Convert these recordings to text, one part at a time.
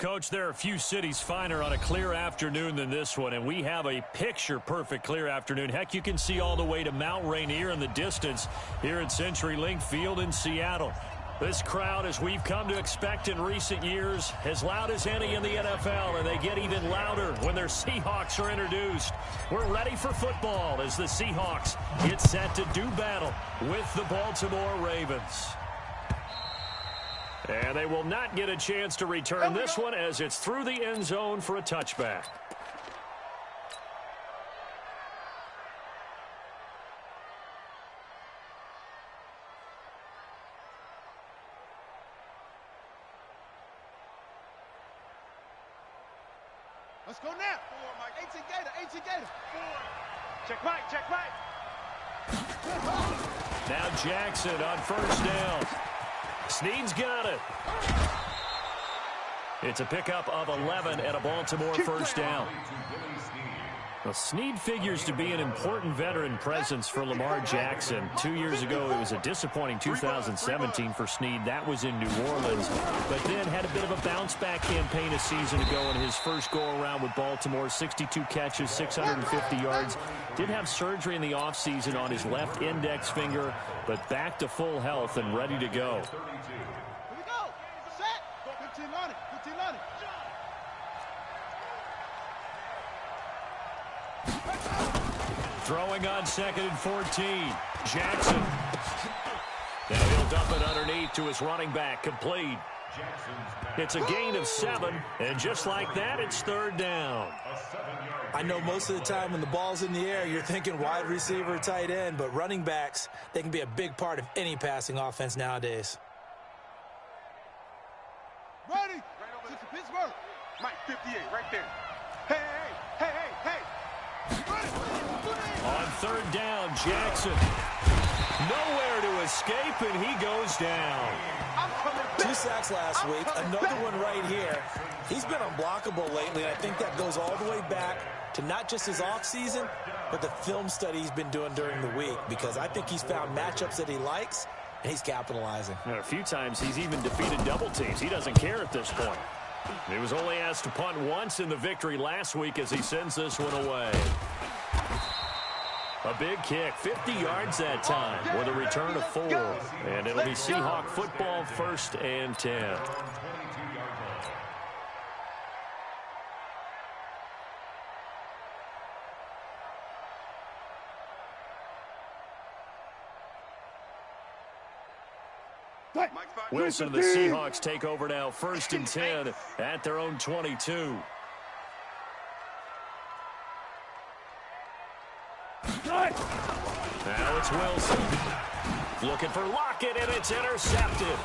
Coach, there are few cities finer on a clear afternoon than this one, and we have a picture-perfect clear afternoon. Heck, you can see all the way to Mount Rainier in the distance here at CenturyLink Field in Seattle. This crowd, as we've come to expect in recent years, as loud as any in the NFL, and they get even louder when their Seahawks are introduced. We're ready for football as the Seahawks get set to do battle with the Baltimore Ravens. And they will not get a chance to return this one as it's through the end zone for a touchback. Let's go now. 4, Mike. 18 Gator, 18 Gator. 4. Check right, check right. Now Jackson on first down. Snead's got it. It's a pickup of 11 and a Baltimore first down. Well, Snead figures to be an important veteran presence for Lamar Jackson. 2 years ago, it was a disappointing 2017 for Snead. That was in New Orleans. But then had a bit of a bounce-back campaign a season ago in his first go-around with Baltimore. 62 catches, 650 yards. Did have surgery in the offseason on his left index finger, but back to full health and ready to go. Here we go. Set. 15 on it. 15 on it. Throwing on 2nd and 14. Jackson. Now he'll dump it underneath to his running back. Complete. It's a gain of 7, and just like that, it's third down. I know most of the time when the ball's in the air, you're thinking wide receiver, tight end, but running backs, they can be a big part of any passing offense nowadays. Ready. Right to Pittsburgh. Mike, 58, right there. Hey, hey, hey, hey, hey. On third down, Jackson. Nowhere to escape, and he goes down. 2 sacks last week, another one right here. He's been unblockable lately, and I think that goes all the way back to not just his offseason, but the film study he's been doing during the week, because I think he's found matchups that he likes, and he's capitalizing. And a few times he's even defeated double teams. He doesn't care at this point. He was only asked to punt once in the victory last week as he sends this one away. A big kick, 50 yards that time with a return of 4. And it'll be Seahawk football, 1st and 10. Wilson and the Seahawks take over now, 1st and 10 at their own 22. Now it's Wilson. Looking for Lockett, and it's intercepted.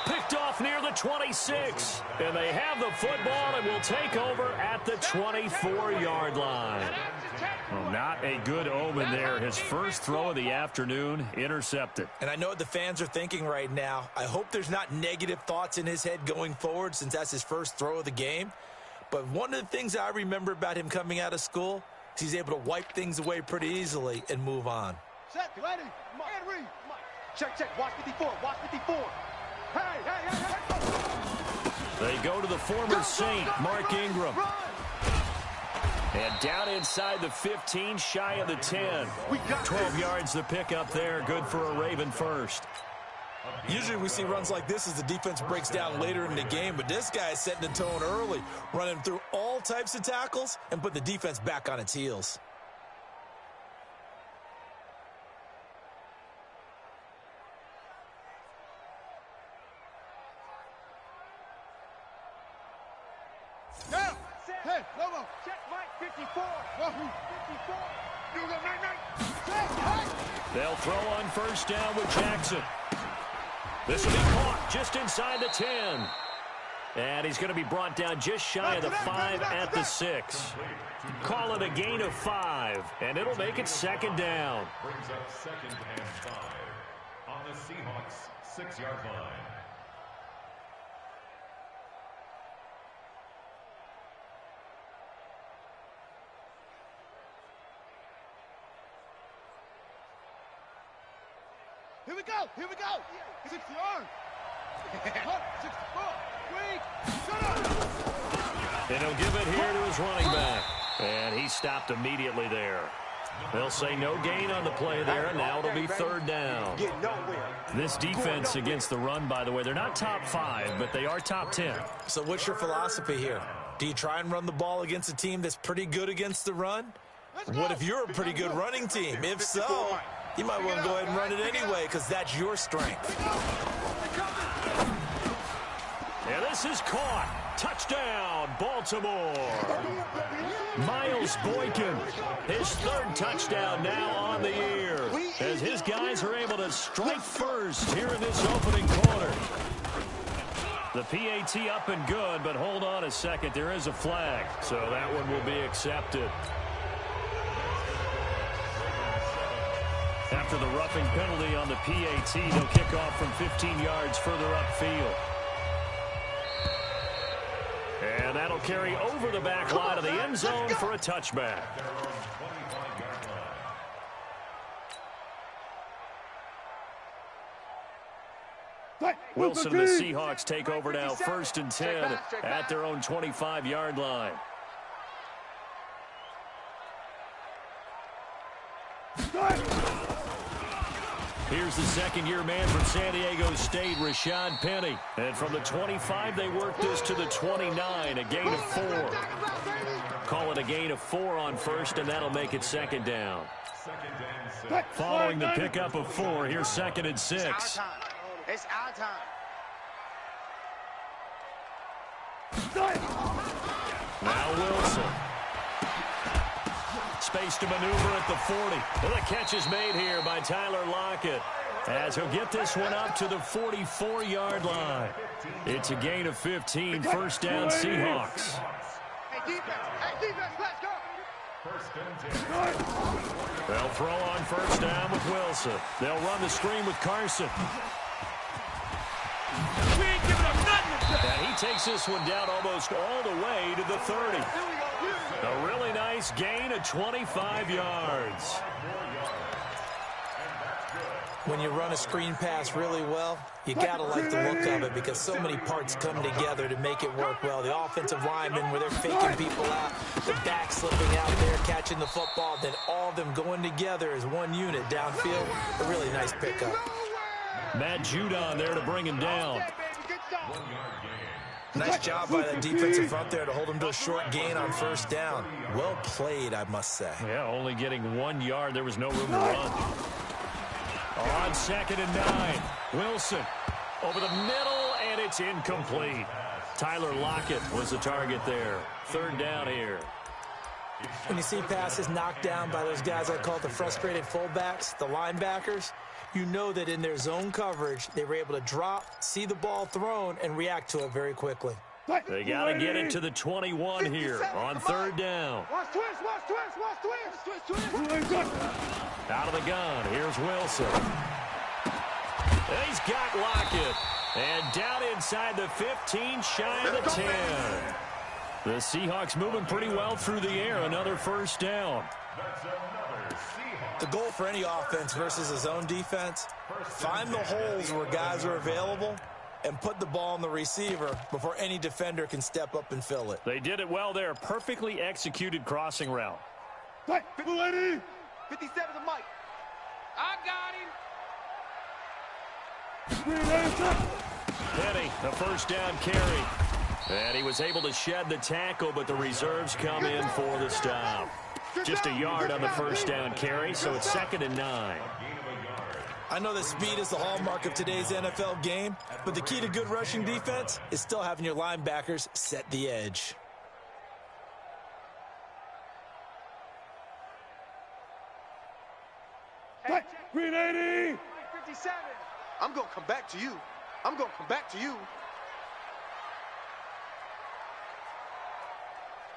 Picked off near the 26. And they have the football and will take over at the 24-yard line. Well, not a good omen there. His first throw of the afternoon intercepted. And I know what the fans are thinking right now. I hope there's not negative thoughts in his head going forward since that's his first throw of the game. But one of the things I remember about him coming out of school is he's able to wipe things away pretty easily and move on. Set, ready, and read. Check, check, watch 54, watch 54. Hey, hey, hey, hey. They go to the former Saint, Mark Ingram. And down inside the 15, shy of the 10. 12 yards the pickup there, good for a Raven first. Usually we see runs like this as the defense breaks down later in the game, but this guy is setting the tone early, running through all types of tackles and put the defense back on its heels. Now, hey, Lobo, check Mike, 54. 54. You go, night. They'll throw on first down with Jackson. This will be caught just inside the 10. And he's going to be brought down just shy of the 5 at the 6. Call it a gain of 5, and it'll make it 2nd down. Brings up 2nd and 5 on the Seahawks 6-yard line. Here we go, here we go. 60 yards. And he'll give it here to his running back. And he stopped immediately there. They'll say no gain on the play there, and now it'll be third down. This defense against the run, by the way, they're not top 5, but they are top 10. So what's your philosophy here? Do you try and run the ball against a team that's pretty good against the run? What if you're a pretty good running team? If so, you might want to go ahead and run it anyway because that's your strength. And this is caught. Touchdown, Baltimore. Miles Boykin, his 3rd touchdown now on the year, as his guys are able to strike first here in this opening quarter. The PAT up and good, but hold on a second. There is a flag, so that one will be accepted. After the roughing penalty on the PAT, they'll kick off from 15 yards further upfield. And that'll carry over the back line of the end zone for a touchback. Wilson and the Seahawks take over now, 1st and 10 at their own 25-yard line. Here's the second-year man from San Diego State, Rashad Penny. And from the 25, they work this to the 29, a gain of 4. Call it a gain of 4 on first, and that'll make it second down. Following the pickup of 4, here's 2nd and 6. It's our time. Now Wilson. Space to maneuver at the 40. And the catch is made here by Tyler Lockett, as he'll get this one up to the 44-yard line. It's a gain of 15, 1st down Seahawks. Hey, defense, let's go. They'll throw on 1st down with Wilson. They'll run the screen with Carson. And he takes this one down almost all the way to the 30. A really nice gain of 25 yards. When you run a screen pass really well, you got to like the look of it because so many parts come together to make it work well. The offensive linemen where they're faking people out, the back slipping out there, catching the football, then all of them going together as one unit downfield. A really nice pickup. Matt Judon there to bring him down. Nice job by that defensive front there to hold him to a short gain on 1st down. Well played, I must say. Yeah, only getting 1 yard. There was no room to run. On 2nd and 9, Wilson over the middle, and it's incomplete. Tyler Lockett was the target there. 3rd down here. When you see passes knocked down by those guys I call the frustrated fullbacks, the linebackers, you know that in their zone coverage, they were able to drop, see the ball thrown, and react to it very quickly. They got to get it to the 21 here on 3rd down. Watch twist. Out of the gun, here's Wilson. And he's got Lockett. And down inside the 15, shy of the 10. The Seahawks moving pretty well through the air. Another 1st down. The goal for any offense versus a zone defense, find the holes where guys are available and put the ball on the receiver before any defender can step up and fill it. They did it well there. Perfectly executed crossing route. 57 to Mike. I got him. Penny, the 1st down carry. And he was able to shed the tackle, but the reserves come in for the stop. Just a yard on the 1st down carry, so it's 2nd and 9. I know that speed is the hallmark of today's NFL game, but the key to good rushing defense is still having your linebackers set the edge. Hey, 57. I'm going to come back to you. I'm going to come back to you.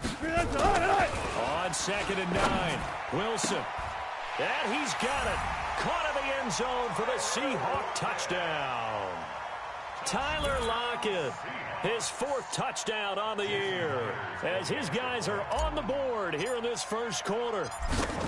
On 2nd and 9, Wilson. And he's got it. Caught in the end zone for the Seahawk touchdown. Tyler Lockett, his 4th touchdown on the year, as his guys are on the board here in this first quarter.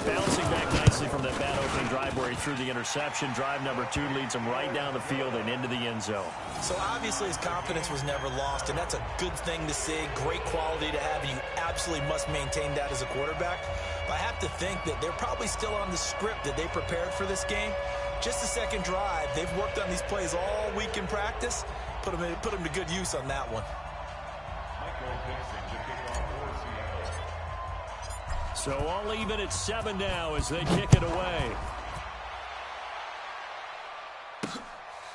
Bouncing back nicely from that bad opening drive where he threw the interception. Drive number 2 leads him right down the field and into the end zone. So obviously his confidence was never lost, and that's a good thing to see. Great quality to have, and you absolutely must maintain that as a quarterback. But I have to think that they're probably still on the script that they prepared for this game. Just the second drive, they've worked on these plays all week in practice. Put them to good use on that one. So all even at 7 now as they kick it away.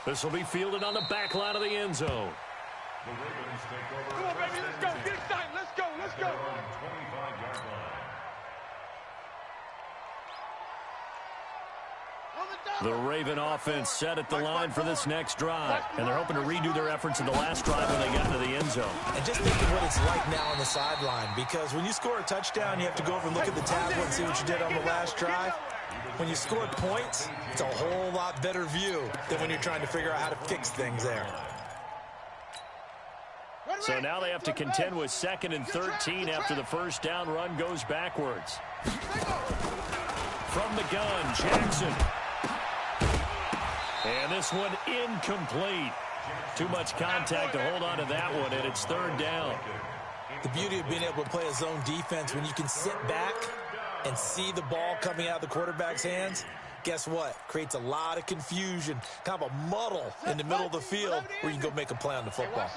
This will be fielded on the back line of the end zone. Come on, baby, let's go. Get excited. Let's go. Let's go. The Raven offense set at the line for this next drive, and they're hoping to redo their efforts in the last drive when they got into the end zone. And just think of what it's like now on the sideline, because when you score a touchdown, you have to go over and look at the tablet and see what you did on the last drive. When you score points, it's a whole lot better view than when you're trying to figure out how to fix things there. So now they have to contend with 2nd and 13 after the first down run goes backwards. From the gun, Jackson. And this one incomplete. Too much contact to hold on to that one, and it's 3rd down. The beauty of being able to play a zone defense when you can sit back and see the ball coming out of the quarterback's hands, guess what? Creates a lot of confusion, kind of a muddle in the middle of the field where you can go make a play on the football.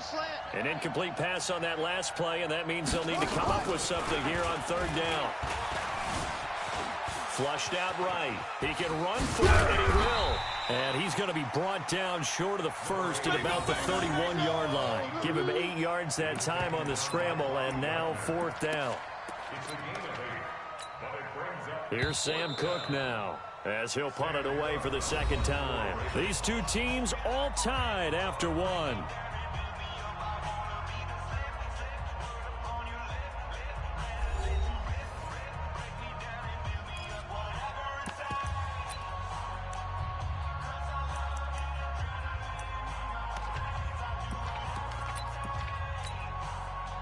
An incomplete pass on that last play, and that means they'll need to come up with something here on 3rd down. Flushed out right. He can run for it, and he will. And he's going to be brought down short of the first at about the 31-yard line. Give him 8 yards that time on the scramble, and now 4th down. Here's Sam Cook now, as he'll punt it away for the 2nd time. These two teams all tied after 1.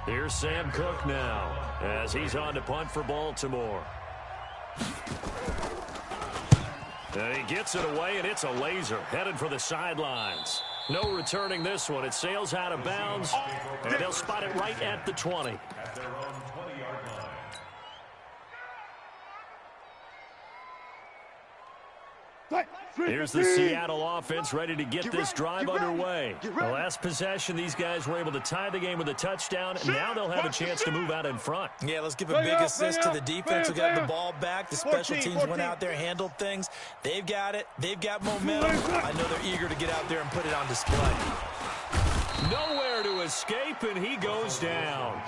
Here's Sam Cook now, as he's on to punt for Baltimore. And he gets it away, and it's a laser, headed for the sidelines. No returning this one. It sails out of bounds, and they'll spot it right at the 20. At their own 20-yard line. Here's the Seattle offense ready to get this drive underway. The last possession, these guys were able to tie the game with a touchdown, and now they'll have a chance to move out in front. Yeah, let's give a big assist to the defense who got the ball back. The special teams went out there, handled things. They've got it. They've got momentum. I know they're eager to get out there and put it on display. Nowhere to escape, and he goes down.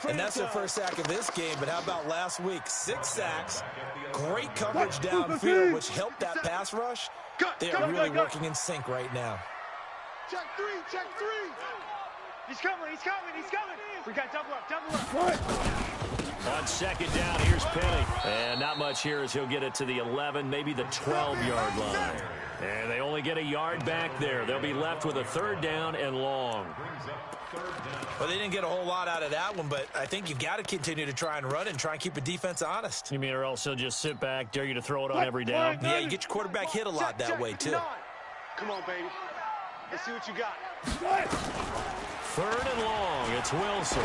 And that's their first sack of this game, but how about last week? 6 sacks, great coverage downfield, which helped that pass rush. They are really working in sync right now. Check 3, check 3. He's coming, he's coming, he's coming. We got double up. On 2nd down, here's Penny. And not much here as he'll get it to the 11, maybe the 12-yard line. And they only get a yard back there. They'll be left with a 3rd down and long. Well, they didn't get a whole lot out of that one, but I think you've got to continue to try and run and try and keep the defense honest. You mean or else he'll just sit back, dare you to throw it on every down? Yeah, you get your quarterback hit a lot that way, too. Come on, baby. Let's see what you got. 3rd and long. It's Wilson.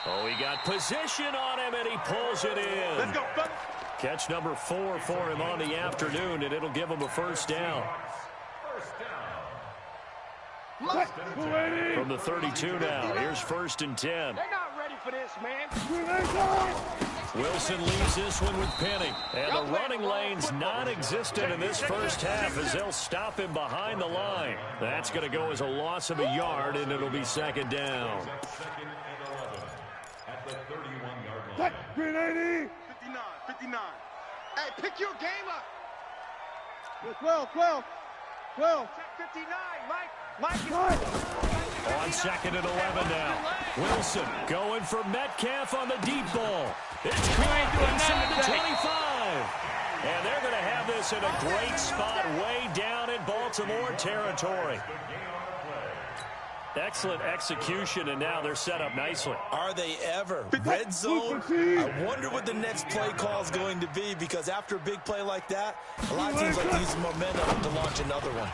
Oh, he got position on him, and he pulls it in. Let's go, brother. Catch number 4 for him on the afternoon, and it'll give him a 1st down. From the 32 now, here's 1st and 10. They're not ready for this, man. Wilson leaves this one with Penny. And the running lane's non-existent in this first half as they'll stop him behind the line. That's going to go as a loss of a yard, and it'll be 2nd down. At the 31-yard line. 59, 59. Hey, pick your game up. 12. Check 59, Mike. On 2nd and 11 now. Wilson going for Metcalf on the deep ball. It's caught inside the 25. And they're going to have this in a great spot way down in Baltimore territory. Excellent execution, and now they're set up nicely. Are they ever? Red zone? I wonder what the next play call is going to be, because after a big play like that, a lot of teams like to use momentum to launch another one.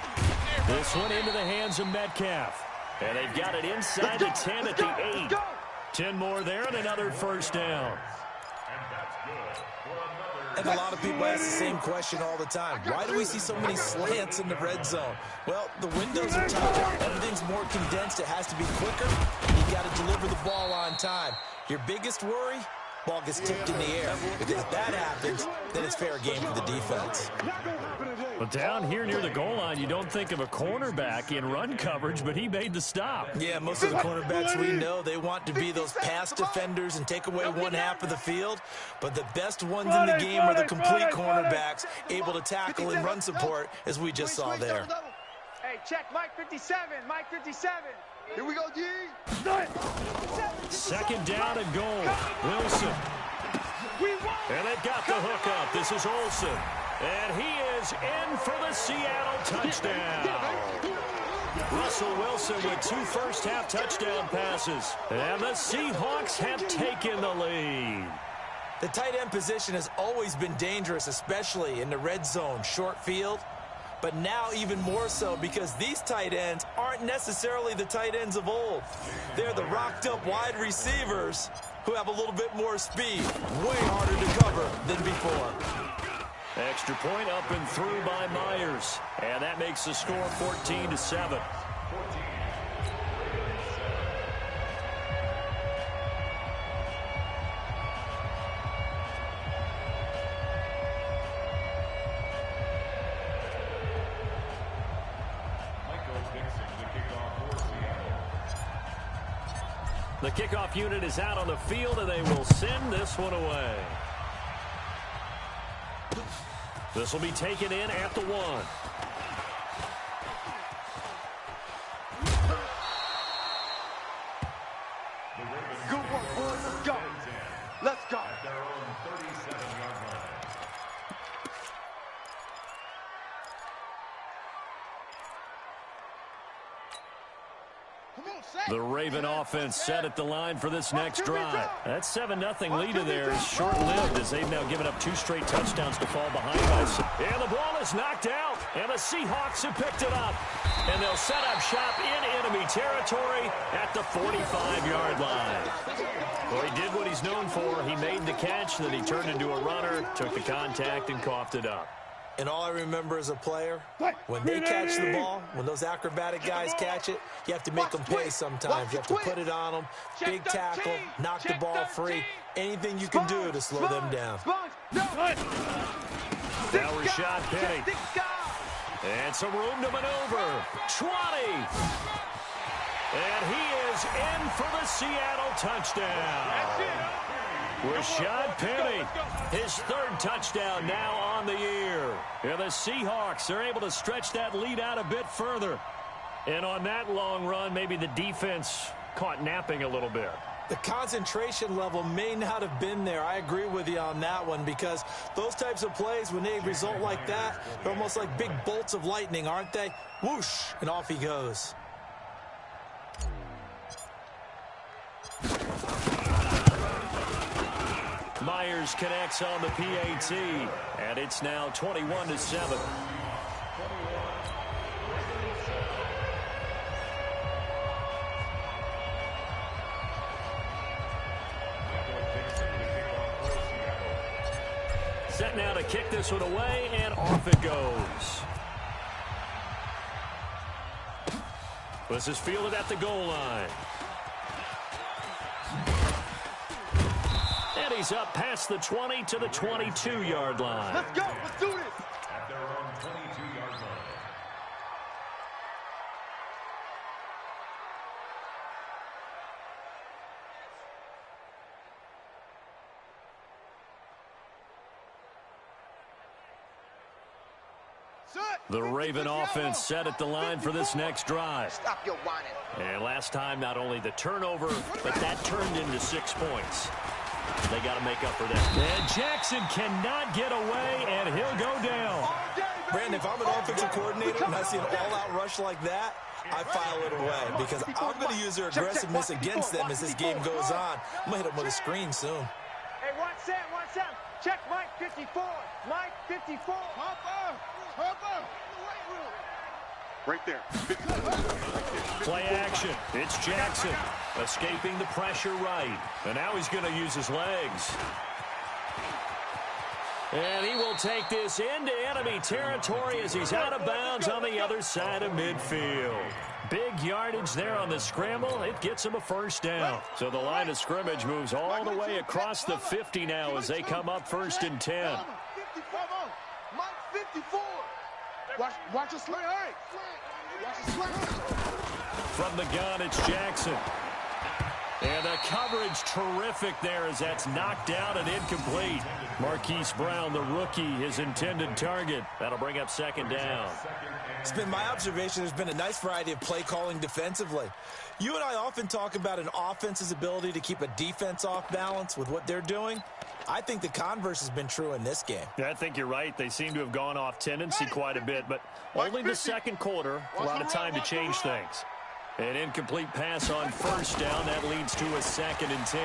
This one into the hands of Metcalf. And they've got it inside the 10 at the 8. 10 more there and another first down. And a lot of people ask the same question all the time. Why do we see so many slants in the red zone? Well, the windows are tighter. Everything's more condensed. It has to be quicker. You got to deliver the ball on time. Your biggest worry? Ball gets tipped in the air. If that happens, then it's fair game for the defense. But down here near the goal line, you don't think of a cornerback in run coverage, but he made the stop. Yeah, most of the cornerbacks we know, they want to be those pass defenders and take away one half of the field. But the best ones in the game are the complete cornerbacks, able to tackle and run support, as we just saw there. Hey, check Mike 57, Mike 57. Here we go, G. Second down and goal. Wilson. And they've got the hook up. This is Olsen. And he is in for the Seattle touchdown. Russell Wilson with 2 first-half touchdown passes. And the Seahawks have taken the lead. The tight end position has always been dangerous, especially in the red zone, short field. But now even more so, because these tight ends aren't necessarily the tight ends of old. They're the rocked-up wide receivers who have a little bit more speed, way harder to cover than before. Extra point up and through by Myers. And that makes the score 14-7. The kickoff unit is out on the field, and they will send this one away. This will be taken in at the 1. Good work, boys. Let's go. Let's go. At their own 37-yard line. The Raven offense set at the line for this next drive. That 7-0 lead in there is short-lived, as they've now given up 2 straight touchdowns to fall behind by. And the ball is knocked out, and the Seahawks have picked it up. And they'll set up shop in enemy territory at the 45-yard line. Well, he did what he's known for. He made the catch, then he turned into a runner, took the contact, and coughed it up. And all I remember as a player, when they catch the ball, when those acrobatic guys catch it, you have to make them pay sometimes. You have to put it on them, big tackle, knock the ball free. Anything you can do to slow them down. Now Rashad Penny. And some room to maneuver. 20. And he is in for the Seattle touchdown. Rashad Penny, his 3rd touchdown now on the year. And the Seahawks are able to stretch that lead out a bit further. And on that long run, maybe the defense caught napping a little bit. The concentration level may not have been there. I agree with you on that one, because those types of plays, when they result like that, they're almost like big bolts of lightning, aren't they? Whoosh, and off he goes. Myers connects on the PAT, and it's now 21-7. Set now to kick this one away, and off it goes. This is fielded at the goal line. And he's up past the 20 to the 22-yard line. Let's go. Let's do this. At their own 22-yard line. The Raven offense set at the line for this next drive. Stop your whining. And last time, not only the turnover, but that turned into 6 points. They got to make up for that. And Jackson cannot get away, and he'll go down. Brandon, if I'm an offensive coordinator and I see an all-out rush like that, I file it away because I'm going to use their aggressiveness against them as this game goes on. I'm going to hit them with a screen soon. Hey, watch that. Check Mike 54. Mike 54. Hopper. Right there. Play action. It's Jackson escaping the pressure right. And now he's going to use his legs. And he will take this into enemy territory as he's out of bounds on the other side of midfield. Big yardage there on the scramble. It gets him a first down. So the line of scrimmage moves all the way across the 50 now as they come up 1st and 10. Mike 54. Watch the slant. Watch the slant. From the gun, it's Jackson. And the coverage terrific there as that's knocked down and incomplete. Marquise Brown, the rookie, his intended target. That'll bring up 2nd down. It's been my observation there's been a nice variety of play calling defensively. You and I often talk about an offense's ability to keep a defense off balance with what they're doing. I think the converse has been true in this game. Yeah, I think you're right. They seem to have gone off tendency quite a bit, but only the 2nd quarter, a lot of time to change things. An incomplete pass on 1st down. That leads to a 2nd and 10.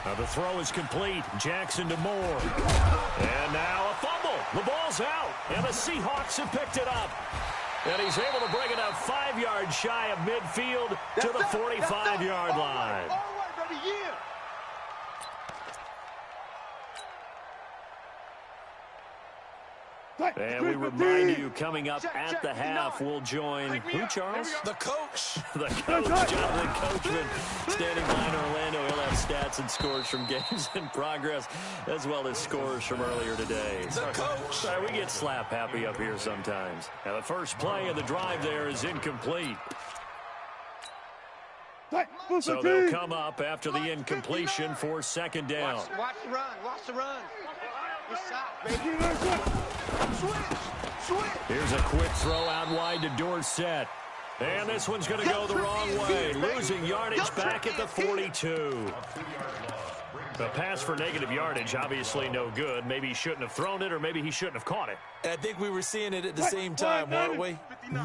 Now the throw is complete. Jackson to Moore. And now a fumble. The ball's out. And the Seahawks have picked it up. And he's able to bring it up 5 yards shy of midfield to the 45-yard line. All right, baby, yeah. And we remind you, coming up at the half, we'll join who, Charles? The coach. The coach, Jonathan Coachman, standing by in Orlando. He'll have stats and scores from games in progress, as well as scores from earlier today. The coach. Sorry, we get slap happy up here sometimes. Now, the first play of the drive there is incomplete. So they'll come up after the incompletion for 2nd down. Watch the run. Watch the run. Here's a quick throw out wide to Dorsett. And this one's going to go the wrong way. Losing yardage back at the 42. The pass for negative yardage, obviously no good. Maybe he shouldn't have thrown it, or maybe he shouldn't have caught it. And I think we were seeing it at the same time, weren't we?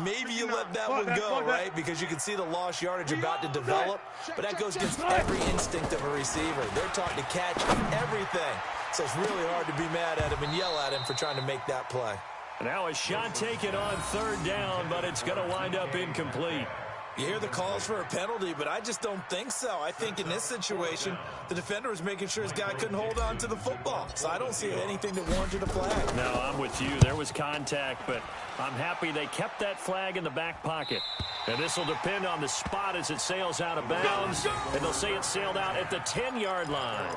Maybe you let that one go, right? Because you can see the lost yardage about to develop. But that goes against every instinct of a receiver. They're taught to catch everything. So it's really hard to be mad at him and yell at him for trying to make that play. Now a shot taken on 3rd down, but it's going to wind up incomplete. You hear the calls for a penalty, but I just don't think so. I think in this situation, the defender was making sure his guy couldn't hold on to the football. So I don't see anything that warranted a flag. No, I'm with you. There was contact, but I'm happy they kept that flag in the back pocket. And this will depend on the spot as it sails out of bounds. And they'll say it sailed out at the 10-yard line.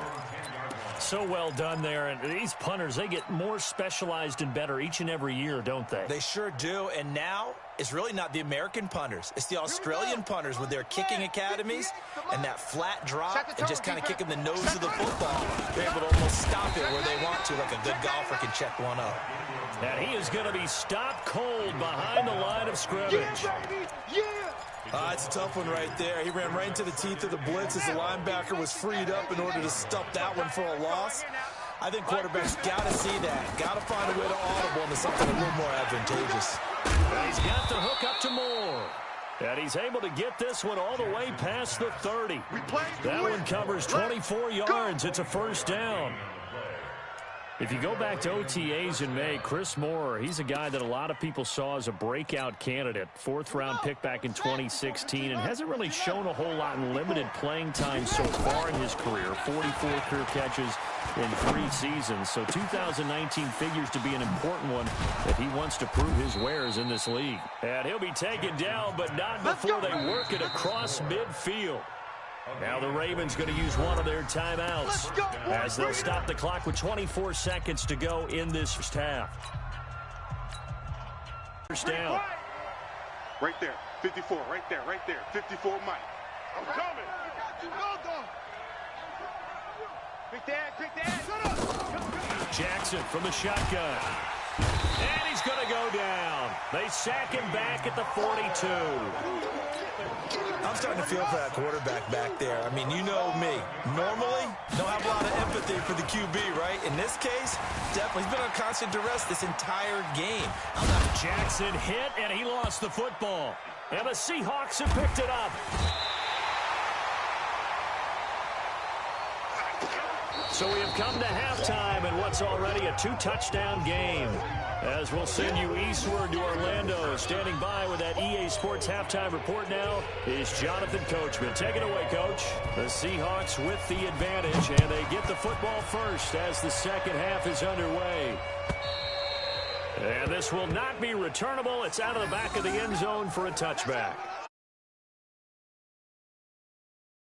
So well done there. And these punters, they get more specialized and better each and every year, don't they? They sure do. And now it's really not the American punters. It's the Australian punters with their kicking academies and that flat drop and just kind of kicking the nose of the football. They're able to almost stop it where they want to, like a good golfer can check one up. And he is going to be stopped cold behind the line of scrimmage. It's a tough one right there. He ran right into the teeth of the blitz as the linebacker was freed up in order to stop that one for a loss. I think quarterbacks got to see that. Got to find a way to audible into something a little more advantageous. And he's got the hook up to Moore. And he's able to get this one all the way past the 30. That one covers 24 yards. It's a 1st down. If you go back to OTAs in May, Chris Moore, he's a guy that a lot of people saw as a breakout candidate. 4th-round pick back in 2016 and hasn't really shown a whole lot in limited playing time so far in his career. 44 career catches in 3 seasons. So 2019 figures to be an important one if he wants to prove his wares in this league. And he'll be taken down, but not before they work it across midfield. Now the Ravens going to use one of their timeouts as they'll stop the clock with 24 seconds to go in this first half. 1st down. Right there, 54, right there, 54 Mike. I'm coming. Quick dad. Jackson from the shotgun. And he's going to go down. They sack him back at the 42. I'm starting to feel for that quarterback back there. I mean, you know me. normally don't have a lot of empathy for the QB, right? In this case, definitely. He's been on constant duress this entire game. Jackson hit, and he lost the football. And the Seahawks have picked it up. So we have come to halftime in what's already a 2-touchdown game. As we'll send you eastward to Orlando. Standing by with that EA Sports halftime report now is Jonathan Coachman. Take it away, Coach. The Seahawks with the advantage, and they get the football first as the second half is underway. And this will not be returnable. It's out of the back of the end zone for a touchback.